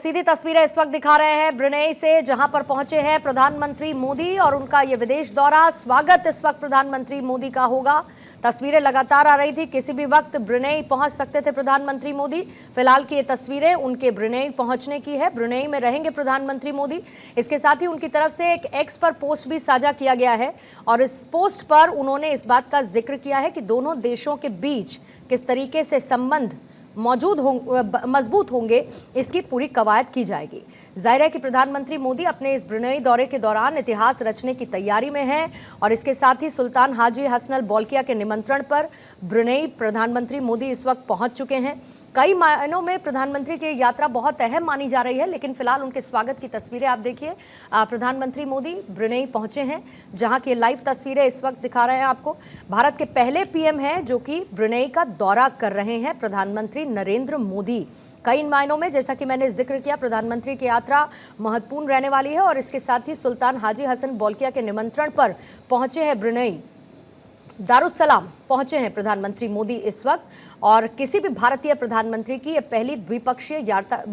सीधी तस्वीरें इस वक्त दिखा रहे हैं ब्रुनेई से, जहां पर पहुंचे हैं प्रधानमंत्री मोदी और उनका ये विदेश दौरा। स्वागत इस वक्त प्रधानमंत्री मोदी का होगा। तस्वीरें लगातार आ रही थी, किसी भी वक्त ब्रुनेई पहुंच सकते थे प्रधानमंत्री मोदी। फिलहाल की ये तस्वीरें उनके ब्रुनेई पहुंचने की है। ब्रुनेई में रहेंगे प्रधानमंत्री मोदी। इसके साथ ही उनकी तरफ से एक एक्स पर पोस्ट भी साझा किया गया है और इस पोस्ट पर उन्होंने इस बात का जिक्र किया है कि दोनों देशों के बीच किस तरीके से संबंध मजबूत होंगे, इसकी पूरी कवायद की जाएगी। जाहिर है कि प्रधानमंत्री मोदी अपने इस ब्रुनेई दौरे के दौरान इतिहास रचने की तैयारी में हैं और इसके साथ ही सुल्तान हाजी हसनल बोल्किया के निमंत्रण पर ब्रुनेई प्रधानमंत्री मोदी इस वक्त पहुंच चुके हैं। कई मायनों में प्रधानमंत्री की यात्रा बहुत अहम मानी जा रही है, लेकिन फिलहाल उनके स्वागत की तस्वीरें आप देखिए। प्रधानमंत्री मोदी ब्रुनेई पहुंचे हैं, जहां की लाइव तस्वीरें इस वक्त दिखा रहे हैं आपको। भारत के पहले पीएम हैं जो कि ब्रुनेई का दौरा कर रहे हैं, प्रधानमंत्री नरेंद्र मोदी। कई मायनों में, जैसा कि मैंने जिक्र किया, प्रधानमंत्री की यात्रा महत्वपूर्ण रहने वाली है और इसके साथ ही सुल्तान हाजी हसन बोल्किया के निमंत्रण पर पहुंचे हैं ब्रुनेई दारुस्सलाम पहुंचे हैं प्रधानमंत्री मोदी इस वक्त। और किसी भी भारतीय प्रधानमंत्री की यह पहली द्विपक्षीय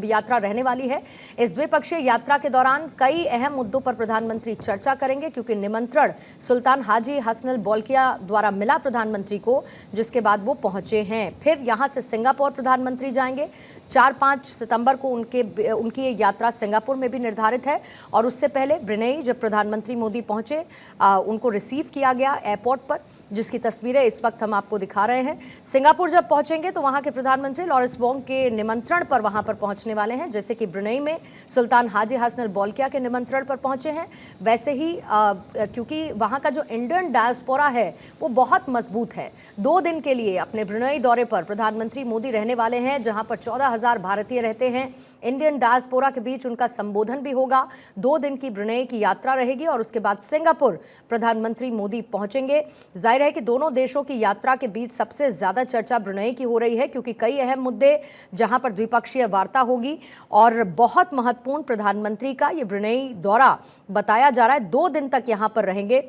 यात्रा रहने वाली है। इस द्विपक्षीय यात्रा के दौरान कई अहम मुद्दों पर प्रधानमंत्री चर्चा करेंगे, क्योंकि निमंत्रण सुल्तान हाजी हसनल बोल्किया द्वारा मिला प्रधानमंत्री को, जिसके बाद वो पहुंचे हैं। फिर यहां से सिंगापुर प्रधानमंत्री जाएंगे। 4-5 सितंबर को उनकी यात्रा सिंगापुर में भी निर्धारित है और उससे पहले ब्रुनेई जब प्रधानमंत्री मोदी पहुंचे, उनको रिसीव किया गया एयरपोर्ट पर, जिसकी तस्वीरें इस वक्त हम आपको दिखा रहे हैं। सिंगापुर जब पहुंचेंगे तो वहां के प्रधानमंत्री लॉरेंस वोंग के निमंत्रण पर वहां पर पहुंचने वाले हैं। जैसे कि ब्रुनेई में सुल्तान हाजी हसनल बोल्किया के निमंत्रण पर पहुंचे हैं, वैसे ही क्योंकि वहां का जो इंडियन डायस्पोरा है वो बहुत मजबूत है। 2 दिन के लिए अपने ब्रुनेई दौरे पर प्रधानमंत्री मोदी रहने वाले हैं, जहां पर 14,000 भारतीय रहते हैं। इंडियन डायस्पोरा के बीच उनका संबोधन भी होगा। 2 दिन की ब्रुनेई की यात्रा रहेगी और उसके बाद सिंगापुर प्रधानमंत्री मोदी पहुंचेंगे। जाहिर है कि दोनों देशों की यात्रा के बीच सबसे ज्यादा चर्चा ब्रुनेई की हो रही है, क्योंकि कई अहम मुद्दे जहां पर द्विपक्षीय वार्ता होगी और बहुत महत्वपूर्ण प्रधानमंत्री का ये ब्रुनेई दौरा बताया जा रहा है। 2 दिन तक यहां पर रहेंगे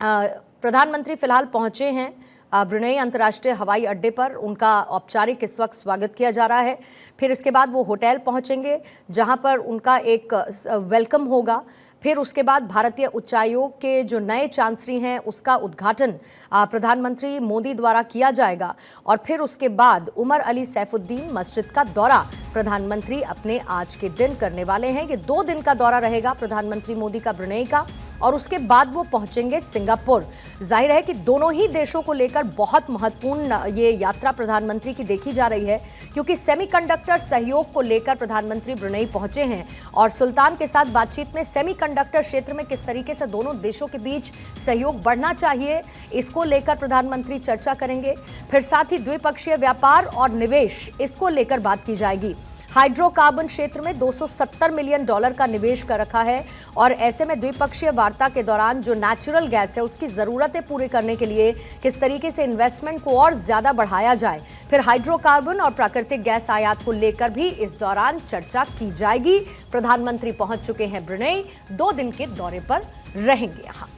प्रधानमंत्री। फिलहाल पहुंचे हैं ब्रुनेई अंतर्राष्ट्रीय हवाई अड्डे पर, उनका औपचारिक इस वक्त स्वागत किया जा रहा है। फिर इसके बाद वो होटल पहुंचेंगे, जहां पर उनका एक वेलकम होगा। फिर उसके बाद भारतीय उच्चायोग के जो नए चांसलर हैं उसका उद्घाटन प्रधानमंत्री मोदी द्वारा किया जाएगा और फिर उसके बाद उमर अली सैफुद्दीन मस्जिद का दौरा प्रधानमंत्री अपने आज के दिन करने वाले हैं। ये 2 दिन का दौरा रहेगा प्रधानमंत्री मोदी का ब्रुनेई का और उसके बाद वो पहुंचेंगे सिंगापुर। जाहिर है कि दोनों ही देशों को लेकर बहुत महत्वपूर्ण ये यात्रा प्रधानमंत्री की देखी जा रही है, क्योंकि सेमीकंडक्टर सहयोग को लेकर प्रधानमंत्री ब्रुनेई पहुंचे हैं और सुल्तान के साथ बातचीत में सेमीकंडक्टर क्षेत्र में किस तरीके से दोनों देशों के बीच सहयोग बढ़ना चाहिए, इसको लेकर प्रधानमंत्री चर्चा करेंगे। फिर साथ ही द्विपक्षीय व्यापार और निवेश, इसको लेकर बात की जाएगी। हाइड्रोकार्बन क्षेत्र में $270 मिलियन का निवेश कर रखा है और ऐसे में द्विपक्षीय वार्ता के दौरान जो नेचुरल गैस है उसकी ज़रूरतें पूरी करने के लिए किस तरीके से इन्वेस्टमेंट को और ज़्यादा बढ़ाया जाए। फिर हाइड्रोकार्बन और प्राकृतिक गैस आयात को लेकर भी इस दौरान चर्चा की जाएगी। प्रधानमंत्री पहुंच चुके हैं ब्रुनेई, 2 दिन के दौरे पर रहेंगे यहाँ।